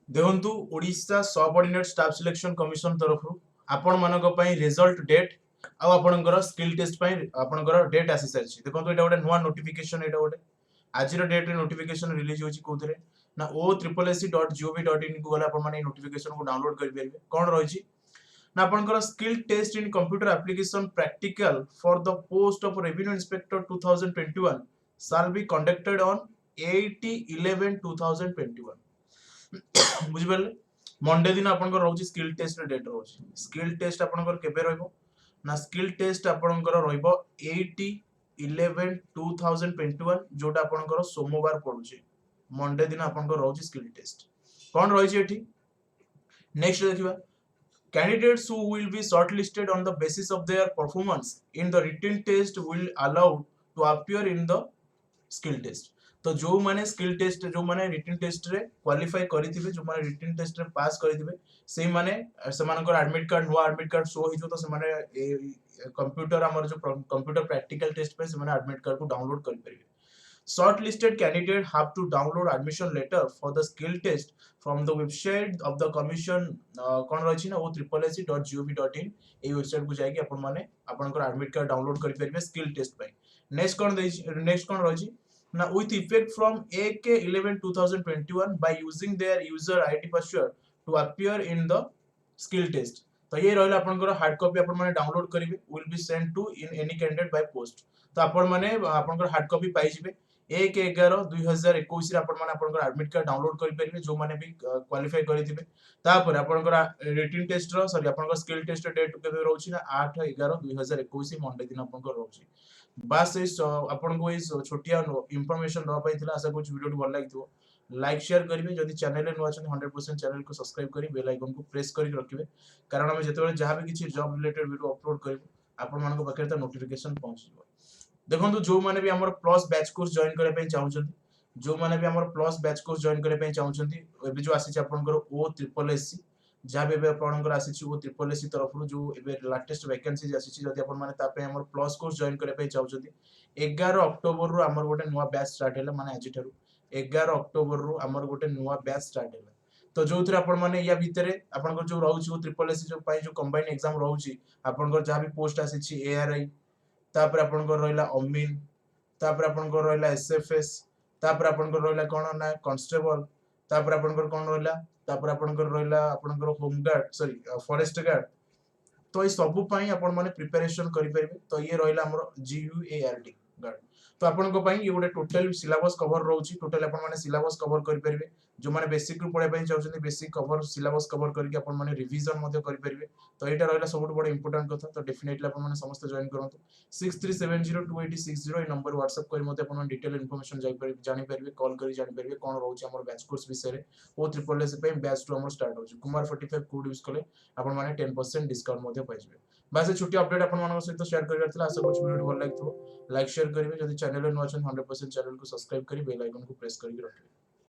देखु Odisha subordinate staff selection commission तरफ आपण मानक रिजल्ट डेट आपणकर स्किल टेस्ट आपणकर डेट आसी सारी देखो ये गोटे नुआ नोटिफिकेशन ये गोटे आज डेट नोटिफिकेशन रिलीज होची कोथरे ना o.ccc.gov.in को गला आपण नोटिफिकेशन को डाउनलोड कर परिबे कोन रहिची ना आपणकर skill test in computer application practical for the post of revenue inspector 2021 shall be conducted on 8/11/2021 बुझिपारे मंडे दिन आपनकर रहउची स्किल टेस्ट डेट रहउची स्किल टेस्ट आपनकर केबे रहइबो ना स्किल टेस्ट आपनकर रहइबो 8/11/2021 जोटा आपनकर सोमवार पडुची मंडे दिन आपनकर रहउची स्किल टेस्ट कोन रहिची एठी नेक्स्ट देखिबा candidates who will be shortlisted on the basis of their performance in the written test will allowed to appear in the skill test तो जो माने स्किल टेस्ट जो माने रिटन टेस्ट रे क्वालिफाई करिथिबे जो माने रिटन टेस्ट रे पास करिथिबे सेही माने समानकर एडमिट कार्ड नुआ एडमिट कार्ड शो हिजो तो से माने कंप्यूटर हमर जो कंप्यूटर प्रैक्टिकल टेस्ट पे से माने एडमिट कार्ड को डाउनलोड करि परिबे shortlisted candidate have to download admission letter for the skill test from the website of the commission कोन रहिछि ना o.ccc.gov.in ए वेबसाइट को जाय कि अपन माने आपनकर एडमिट कार्ड डाउनलोड करि परिबे स्किल टेस्ट पे नेक्स्ट कोन रहिछि ना with effect from 8/11/2021 by using their user id password to appear in the skill test तो ये रहला आपनकर हार्ड कॉपी अपन माने डाउनलोड करिवे will be sent to in any candidate by post तो अपन माने आपनकर हार्ड कॉपी पाई जिवे 1/11/2021 रे अपन माने आपनकर एडमिट कार्ड डाउनलोड करि परिबे जो माने भी क्वालिफाई करिथिबे तापर आपनकर रिटन टेस्ट रो सॉरी आपनकर स्किल टेस्ट डेट केबे रहउची ना 8/11/2021 मंडे दिन आपनकर रहउची बास आपन को इस छोटिया इंफॉर्मेशन दवा पई थिला आशा कुछ वीडियो भल लागिथो लाइक शेयर करिवे जदि चैनल रे नुआ छन 100% चैनल को सब्सक्राइब करी बेल आइकन को प्रेस करी रखिबे कारण हम जेतेबेले जहां भी किछि जॉब रिलेटेड वीडियो अपलोड करबो आपन मानको बकरे त नोटिफिकेशन पहुंच जिवो देखंतु जो माने भी हमर प्लस बैच कोर्स जॉइन करे पई चाहउछन जो माने भी हमर प्लस बैच कोर्स जॉइन करे पई चाहउछन एबे जो आसी छ आपनकर ओ ट्रिपल एससी जहां भी आपनकर आसी छ ओ ट्रिपल एससी तरफ जो एबे लेटेस्ट वैकेंसी आसी छ जदि आपन माने ता पे हमर प्लस कोर्स जॉइन करे पई चाहउछन 11 अक्टोबर रु हमर गोटे नुवा बैच स्टार्ट हैला माने आजि थारु 11 अक्टोबर रु हमर गोटे नुवा बैच स्टार्ट हैला तो जो थरे आपण माने या भितरे आपनकर जो रहउची ओ ट्रिपल एससी जो पाई जो कंबाइन एग्जाम रहउची आपनकर जहां भी पोस्ट आसी छी एआरआई तापर आपनकर रहला अमीन तापर आपनकर रहला एसएफएस तापर आपनकर रहला कोन ना कांस्टेबल तापर आपनकर कोन रहला तापर आपनकर रहला आपनकर home guard sorry forest guard तो ये सब पाई आपण माने प्रिपरेशन करि परिबे तो ये रहला हमर जीयूएआरडी गार्ड तो आपण को पाई ये गोटे टोटल सिलेबस कवर रहउची टोटल आपण माने सिलेबस कवर करि परिबे जो माने बेसिक रु पढे पई चाहउछन बेसिक कवर सिलेबस कवर करके आपण माने रिवीजन मध्ये करि परिबे तो एटा रहला सबुठ बड़ इंपोर्टेंट कथा तो डेफिनेटली आपण माने समस्त जॉइन करंतु 63702860 ए नंबर व्हाट्सएप करी मते आपण डिटेल इन्फॉर्मेशन जानि परिबे कॉल करी जानि परिबे कोन रहउची हमर बैच कोर्स विषय रे ओ ट्रिपल एस पे बैच 2 हमर स्टार्ट होची कुमार 45 कोड यूज कले आपण माने 10% डिस्काउंट मध्ये पाइ जबे बासे छोटी अपडेट आपण मानक सहित शेयर करिवार थिला आशा कुछ वीडियो भल लागितो लाइक शेयर करिवे जदि चैनल रे न अछन 100% चैनल को सब्सक्राइब करी बेल आइकन को प्रेस करी रखिबे।